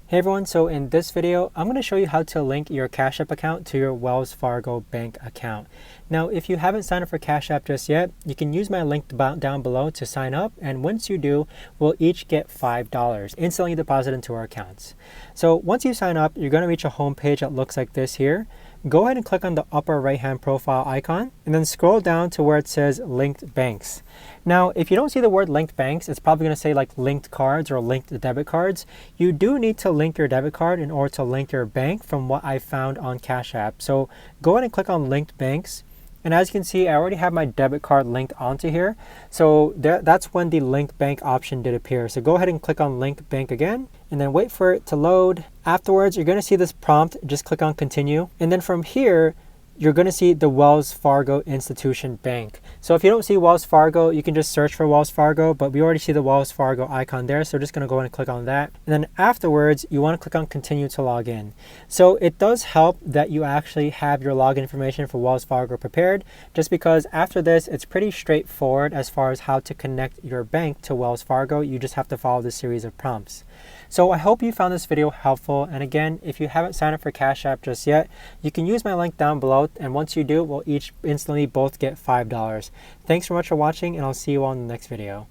Hey everyone, so in this video, I'm going to show you how to link your Cashapp account to your Wells Fargo bank account. Now, if you haven't signed up for Cashapp just yet, you can use my link down below to sign up, and once you do, we'll each get $5 instantly deposited into our accounts. So once you sign up, you're going to reach a home page that looks like this here. Go ahead and click on the upper right hand profile icon and then scroll down to where it says linked banks. Now, if you don't see the word linked banks, it's probably going to say like linked cards or linked debit cards. You do need to link your debit card in order to link your bank from what I found on Cashapp. So go ahead and click on linked banks. And as you can see, I already have my debit card linked onto here. So that's when the linked bank option did appear. So go ahead and click on linked bank again and then wait for it to load. Afterwards, you're going to see this prompt. Just click on continue. And then from here, you're going to see the Wells Fargo Institution Bank. So if you don't see Wells Fargo, you can just search for Wells Fargo, but we already see the Wells Fargo icon there. So we're just going to go ahead and click on that. And then afterwards, you want to click on continue to log in. So it does help that you actually have your login information for Wells Fargo prepared, just because after this, it's pretty straightforward as far as how to connect your bank to Wells Fargo. You just have to follow this series of prompts. So I hope you found this video helpful. And again, if you haven't signed up for Cashapp just yet, you can use my link down below. And once you do, we'll each instantly both get $5. Thanks so much for watching, and I'll see you all in the next video.